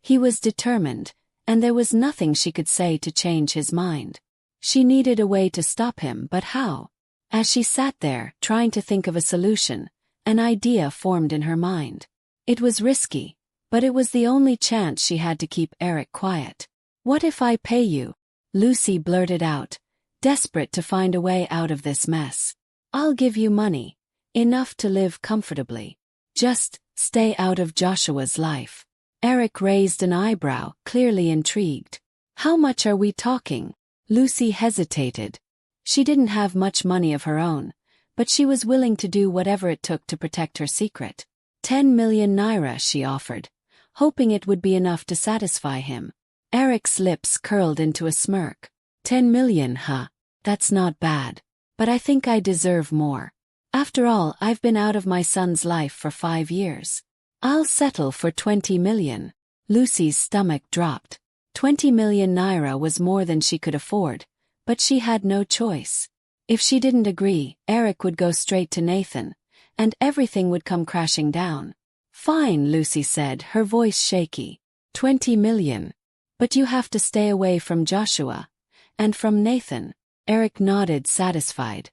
He was determined, and there was nothing she could say to change his mind. She needed a way to stop him, but how? As she sat there, trying to think of a solution, an idea formed in her mind. It was risky, but it was the only chance she had to keep Eric quiet. "What if I pay you?" Lucy blurted out, desperate to find a way out of this mess. "I'll give you money, enough to live comfortably. Just stay out of Joshua's life." Eric raised an eyebrow, clearly intrigued. "How much are we talking?" Lucy hesitated. She didn't have much money of her own, but she was willing to do whatever it took to protect her secret. 10 million naira, she offered, hoping it would be enough to satisfy him. Eric's lips curled into a smirk. 10 million, huh? That's not bad. But I think I deserve more. After all, I've been out of my son's life for 5 years. I'll settle for 20 million. Lucy's stomach dropped. 20 million naira was more than she could afford, but she had no choice. If she didn't agree, Eric would go straight to Nathan, and everything would come crashing down. "Fine," Lucy said, her voice shaky. 20 million. But you have to stay away from Joshua. And from Nathan. Eric nodded, satisfied.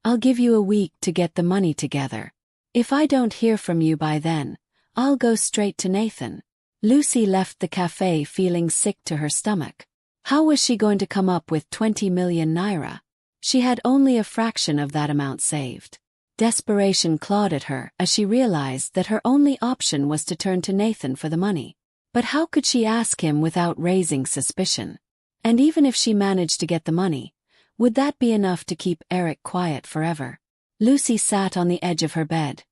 I'll give you a week to get the money together. If I don't hear from you by then, I'll go straight to Nathan. Lucy left the cafe feeling sick to her stomach. How was she going to come up with 20 million naira? She had only a fraction of that amount saved. Desperation clawed at her as she realized that her only option was to turn to Nathan for the money. But how could she ask him without raising suspicion? And even if she managed to get the money, would that be enough to keep Eric quiet forever? Lucy sat on the edge of her bed,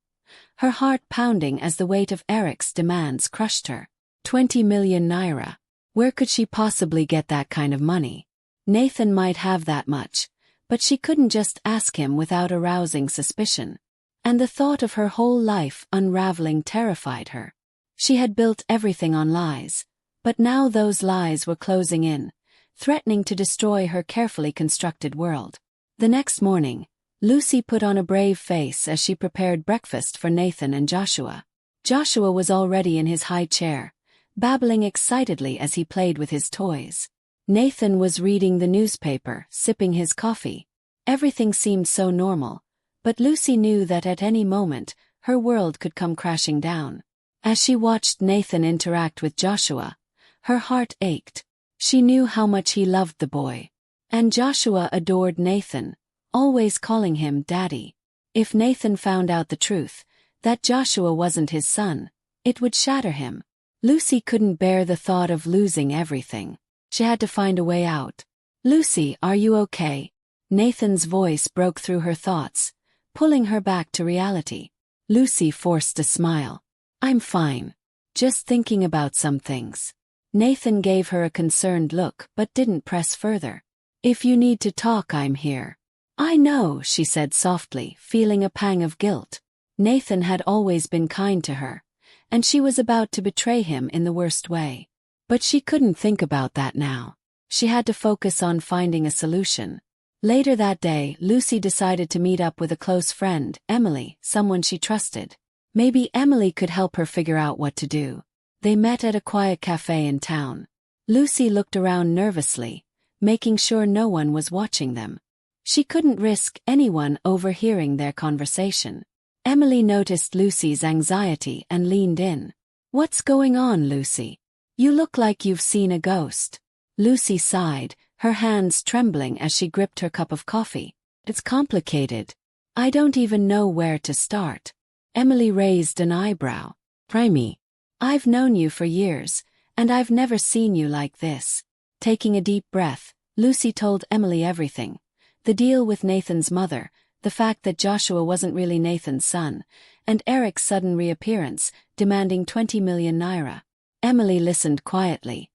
her heart pounding as the weight of Eric's demands crushed her. 20 million naira. Where could she possibly get that kind of money? Nathan might have that much, but she couldn't just ask him without arousing suspicion. And the thought of her whole life unraveling terrified her. She had built everything on lies, but now those lies were closing in, threatening to destroy her carefully constructed world. The next morning, Lucy put on a brave face as she prepared breakfast for Nathan and Joshua. Joshua was already in his high chair, babbling excitedly as he played with his toys. Nathan was reading the newspaper, sipping his coffee. Everything seemed so normal, but Lucy knew that at any moment, her world could come crashing down. As she watched Nathan interact with Joshua, her heart ached. She knew how much he loved the boy. And Joshua adored Nathan, always calling him Daddy. If Nathan found out the truth, that Joshua wasn't his son, it would shatter him. Lucy couldn't bear the thought of losing everything. She had to find a way out. "Lucy, are you okay?" Nathan's voice broke through her thoughts, pulling her back to reality. Lucy forced a smile. "I'm fine. Just thinking about some things." Nathan gave her a concerned look but didn't press further. "If you need to talk, I'm here. I know, she said softly, feeling a pang of guilt. Nathan had always been kind to her, and she was about to betray him in the worst way. But she couldn't think about that now. She had to focus on finding a solution. Later that day, Lucy decided to meet up with a close friend, Emily, someone she trusted. Maybe Emily could help her figure out what to do. They met at a quiet cafe in town. Lucy looked around nervously, making sure no one was watching them. She couldn't risk anyone overhearing their conversation. Emily noticed Lucy's anxiety and leaned in. "What's going on, Lucy? You look like you've seen a ghost." Lucy sighed, her hands trembling as she gripped her cup of coffee. "It's complicated. I don't even know where to start." Emily raised an eyebrow. "Try me. I've known you for years, and I've never seen you like this." Taking a deep breath, Lucy told Emily everything. The deal with Nathan's mother, the fact that Joshua wasn't really Nathan's son, and Eric's sudden reappearance, demanding 20 million naira. Emily listened quietly,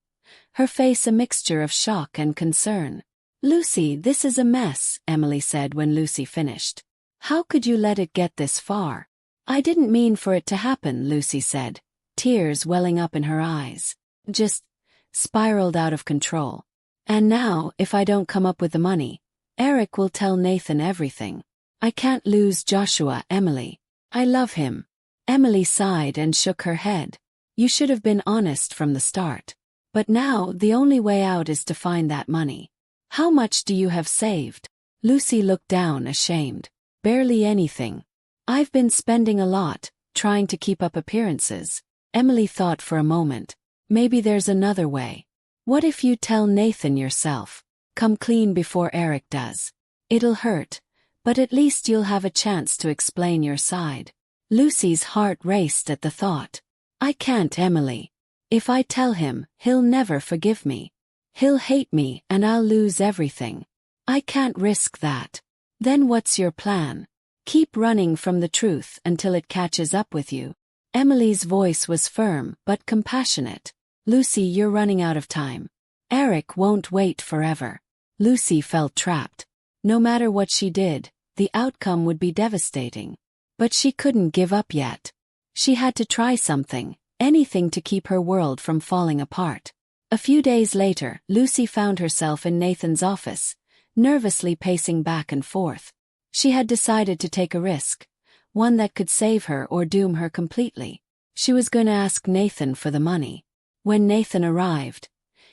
her face a mixture of shock and concern. "Lucy, this is a mess," Emily said when Lucy finished. "How could you let it get this far?" "I didn't mean for it to happen," Lucy said, tears welling up in her eyes. "Just spiraled out of control. And now, if I don't come up with the money, Eric will tell Nathan everything. I can't lose Joshua, Emily. I love him." Emily sighed and shook her head. "You should have been honest from the start. But now, the only way out is to find that money. How much do you have saved?" Lucy looked down, ashamed. "Barely anything. I've been spending a lot, trying to keep up appearances." Emily thought for a moment. "Maybe there's another way. What if you tell Nathan yourself? Come clean before Eric does. It'll hurt, but at least you'll have a chance to explain your side." Lucy's heart raced at the thought. "I can't, Emily. If I tell him, he'll never forgive me. He'll hate me and I'll lose everything. I can't risk that." "Then what's your plan?" "Keep running from the truth until it catches up with you." Emily's voice was firm but compassionate. "Lucy, you're running out of time. Eric won't wait forever." Lucy felt trapped. No matter what she did, the outcome would be devastating. But she couldn't give up yet. She had to try something, anything to keep her world from falling apart. A few days later, Lucy found herself in Nathan's office, nervously pacing back and forth. She had decided to take a risk, one that could save her or doom her completely. She was going to ask Nathan for the money. When Nathan arrived,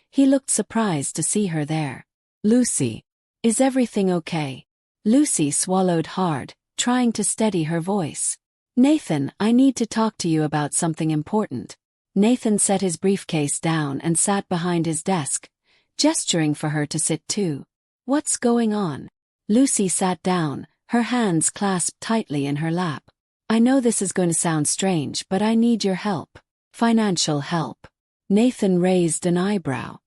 he looked surprised to see her there. "Lucy, is everything okay?" Lucy swallowed hard, trying to steady her voice. "Nathan, I need to talk to you about something important." Nathan set his briefcase down and sat behind his desk, gesturing for her to sit too. "What's going on?" Lucy sat down, her hands clasped tightly in her lap. "I know this is going to sound strange, but I need your help. Financial help." Nathan raised an eyebrow.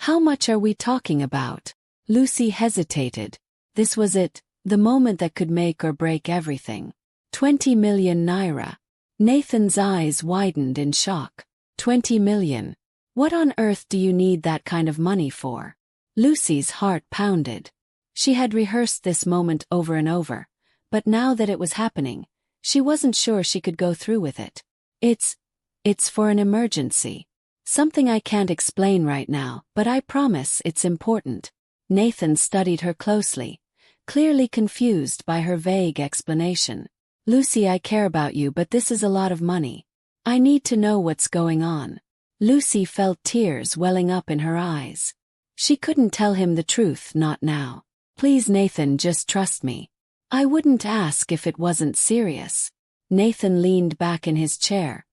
"How much are we talking about?" Lucy hesitated. This was it, the moment that could make or break everything. 20 million naira. Nathan's eyes widened in shock. 20 million. What on earth do you need that kind of money for? Lucy's heart pounded. She had rehearsed this moment over and over, but now that it was happening, she wasn't sure she could go through with it. It's for an emergency. Something I can't explain right now, but I promise it's important." Nathan studied her closely, clearly confused by her vague explanation. "Lucy, I care about you, but this is a lot of money. I need to know what's going on." Lucy felt tears welling up in her eyes. She couldn't tell him the truth, not now. "Please, Nathan, just trust me. I wouldn't ask if it wasn't serious." Nathan leaned back in his chair,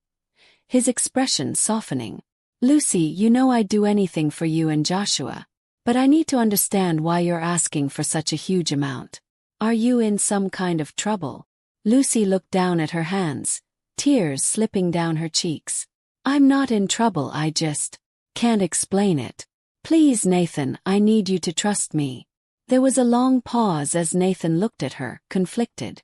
his expression softening. "Lucy, you know I'd do anything for you and Joshua. But I need to understand why you're asking for such a huge amount. Are you in some kind of trouble?" Lucy looked down at her hands, tears slipping down her cheeks. "I'm not in trouble, I just can't explain it. Please, Nathan, I need you to trust me." There was a long pause as Nathan looked at her, conflicted.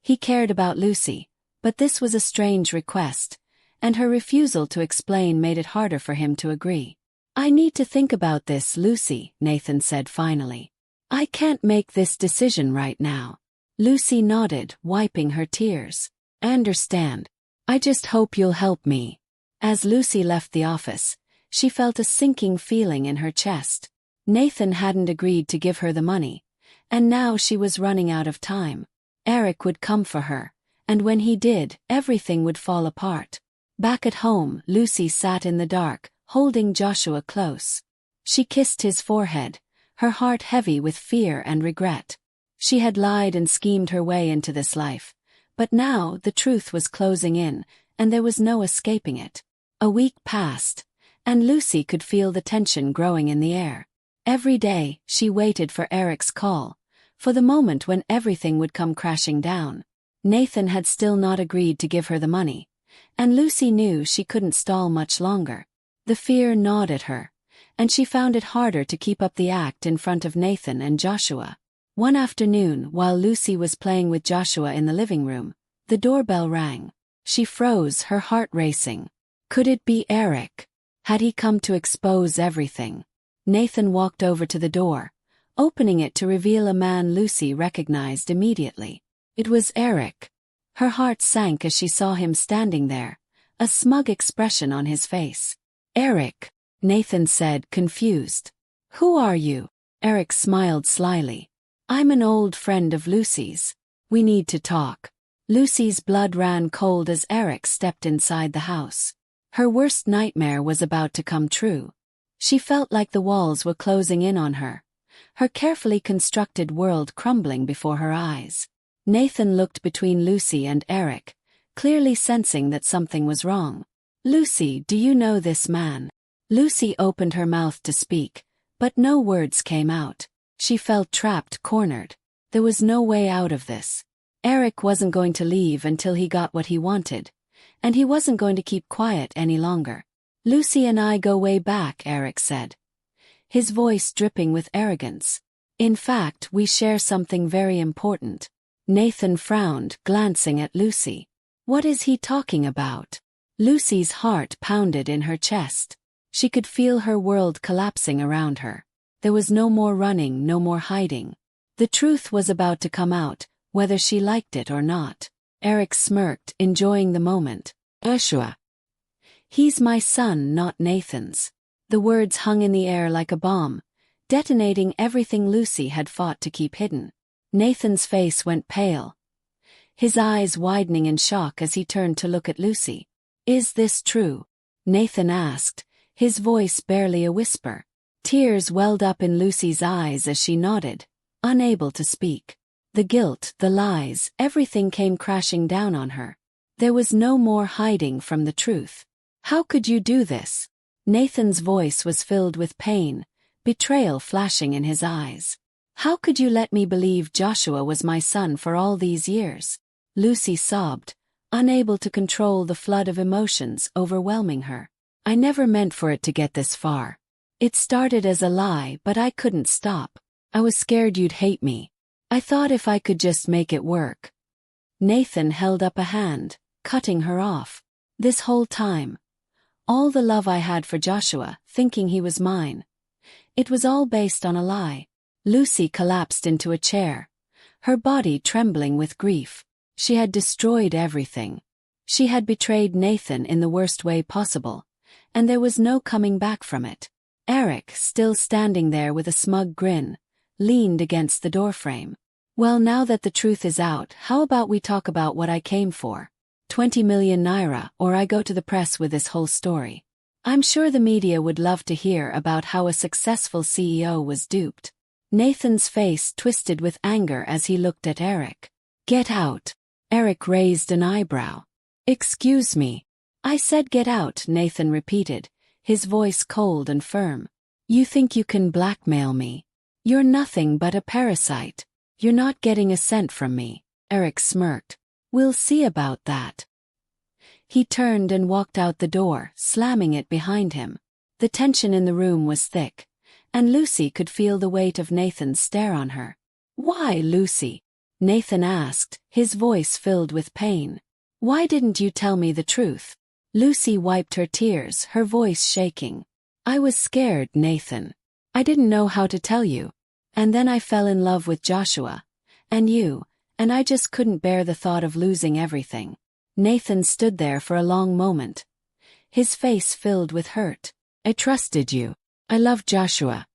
He cared about Lucy, but this was a strange request, and her refusal to explain made it harder for him to agree. "I need to think about this, Lucy," Nathan said finally. I can't make this decision right now. Lucy nodded, wiping her tears. I understand. I just hope you'll help me. As Lucy left the office, she felt a sinking feeling in her chest. Nathan hadn't agreed to give her the money, and now she was running out of time. Eric would come for her, and when he did, everything would fall apart. Back at home, Lucy sat in the dark, holding Joshua close. She kissed his forehead, her heart heavy with fear and regret. She had lied and schemed her way into this life, but now the truth was closing in, and there was no escaping it. A week passed, and Lucy could feel the tension growing in the air. Every day, she waited for Eric's call, for the moment when everything would come crashing down. Nathan had still not agreed to give her the money, and Lucy knew she couldn't stall much longer. The fear gnawed at her, and she found it harder to keep up the act in front of Nathan and Joshua. One afternoon, while Lucy was playing with Joshua in the living room, the doorbell rang. She froze, her heart racing. Could it be Eric? Had he come to expose everything? Nathan walked over to the door, opening it to reveal a man Lucy recognized immediately. It was Eric. Her heart sank as she saw him standing there, a smug expression on his face. Eric, Nathan said, confused. Who are you? Eric smiled slyly. I'm an old friend of Lucy's. We need to talk. Lucy's blood ran cold as Eric stepped inside the house. Her worst nightmare was about to come true. She felt like the walls were closing in on her, her carefully constructed world crumbling before her eyes. Nathan looked between Lucy and Eric, clearly sensing that something was wrong. Lucy, do you know this man? Lucy opened her mouth to speak, but no words came out. She felt trapped, cornered. There was no way out of this. Eric wasn't going to leave until he got what he wanted, and he wasn't going to keep quiet any longer. Lucy and I go way back, Eric said, his voice dripping with arrogance. In fact, we share something very important. Nathan frowned, glancing at Lucy. What is he talking about? Lucy's heart pounded in her chest. She could feel her world collapsing around her. There was no more running, no more hiding. The truth was about to come out, whether she liked it or not. Eric smirked, enjoying the moment. Joshua. He's my son, not Nathan's. The words hung in the air like a bomb, detonating everything Lucy had fought to keep hidden. Nathan's face went pale, his eyes widening in shock as he turned to look at Lucy. Is this true? Nathan asked, his voice barely a whisper. Tears welled up in Lucy's eyes as she nodded, unable to speak. The guilt, the lies, everything came crashing down on her. There was no more hiding from the truth. How could you do this? Nathan's voice was filled with pain, betrayal flashing in his eyes. How could you let me believe Joshua was my son for all these years? Lucy sobbed, unable to control the flood of emotions overwhelming her. I never meant for it to get this far. It started as a lie, but I couldn't stop. I was scared you'd hate me. I thought if I could just make it work. Nathan held up a hand, cutting her off. This whole time, all the love I had for Joshua, thinking he was mine, it was all based on a lie. Lucy collapsed into a chair, her body trembling with grief. She had destroyed everything. She had betrayed Nathan in the worst way possible, and there was no coming back from it. Eric, still standing there with a smug grin, leaned against the doorframe. Well, now that the truth is out, how about we talk about what I came for? 20 million naira, or I go to the press with this whole story. I'm sure the media would love to hear about how a successful CEO was duped. Nathan's face twisted with anger as he looked at Eric. Get out. Eric raised an eyebrow. Excuse me. I said get out, Nathan repeated, his voice cold and firm. You think you can blackmail me? You're nothing but a parasite. You're not getting a cent from me. Eric smirked. We'll see about that. He turned and walked out the door, slamming it behind him. The tension in the room was thick, and Lucy could feel the weight of Nathan's stare on her. Why, Lucy? Nathan asked, his voice filled with pain. Why didn't you tell me the truth? Lucy wiped her tears, her voice shaking. I was scared, Nathan. I didn't know how to tell you. And then I fell in love with Joshua. And you. And I just couldn't bear the thought of losing everything. Nathan stood there for a long moment. His face filled with hurt. I trusted you. I loved Joshua.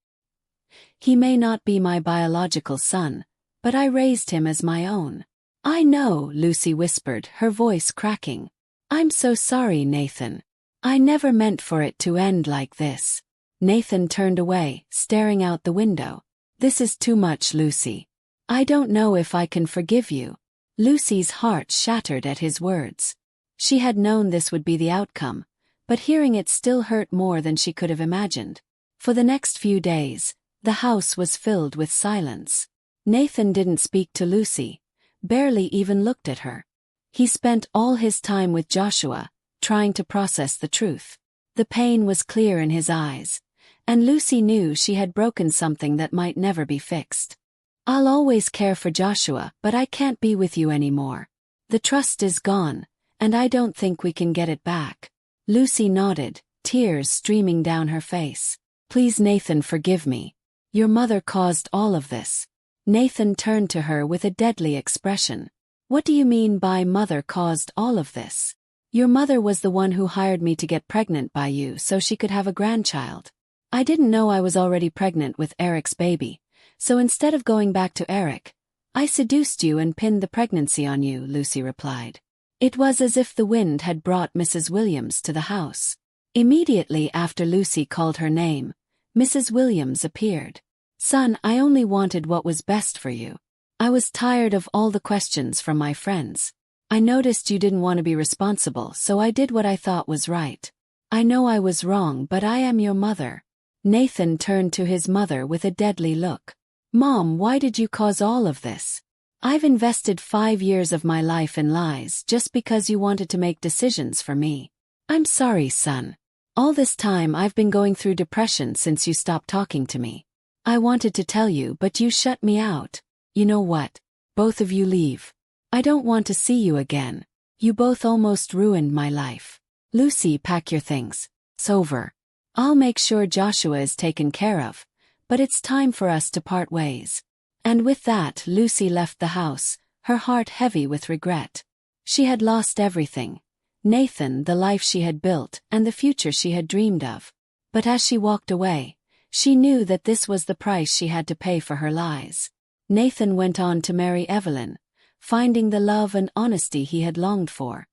He may not be my biological son, but I raised him as my own. I know, Lucy whispered, her voice cracking. I'm so sorry, Nathan. I never meant for it to end like this. Nathan turned away, staring out the window. This is too much, Lucy. I don't know if I can forgive you. Lucy's heart shattered at his words. She had known this would be the outcome, but hearing it still hurt more than she could have imagined. For the next few days, the house was filled with silence. Nathan didn't speak to Lucy, barely even looked at her. He spent all his time with Joshua, trying to process the truth. The pain was clear in his eyes, and Lucy knew she had broken something that might never be fixed. I'll always care for Joshua, but I can't be with you anymore. The trust is gone, and I don't think we can get it back. Lucy nodded, tears streaming down her face. Please, Nathan, forgive me. Your mother caused all of this. Nathan turned to her with a deadly expression. What do you mean by mother caused all of this? Your mother was the one who hired me to get pregnant by you so she could have a grandchild. I didn't know I was already pregnant with Eric's baby, so instead of going back to Eric, I seduced you and pinned the pregnancy on you, Lucy replied. It was as if the wind had brought Mrs. Williams to the house. Immediately after Lucy called her name, Mrs. Williams appeared. Son, I only wanted what was best for you. I was tired of all the questions from my friends. I noticed you didn't want to be responsible, so I did what I thought was right. I know I was wrong, but I am your mother. Nathan turned to his mother with a deadly look. Mom, why did you cause all of this? I've invested 5 years of my life in lies just because you wanted to make decisions for me. I'm sorry, son. All this time I've been going through depression since you stopped talking to me. I wanted to tell you, but you shut me out. You know what? Both of you leave. I don't want to see you again. You both almost ruined my life. Lucy, pack your things. It's over. I'll make sure Joshua is taken care of, but it's time for us to part ways. And with that, Lucy left the house, her heart heavy with regret. She had lost everything. Nathan, the life she had built, and the future she had dreamed of. But as she walked away, she knew that this was the price she had to pay for her lies. Nathan went on to marry Evelyn, finding the love and honesty he had longed for.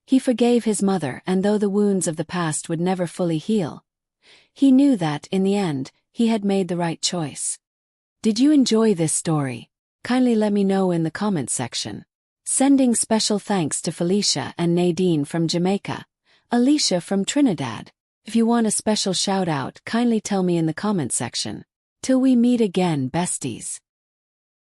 He forgave his mother, and though the wounds of the past would never fully heal, he knew that, in the end, he had made the right choice. Did you enjoy this story? Kindly let me know in the comments section. Sending special thanks to Felicia and Nadine from Jamaica, Alicia from Trinidad. If you want a special shout out, kindly tell me in the comments section. Till we meet again, besties.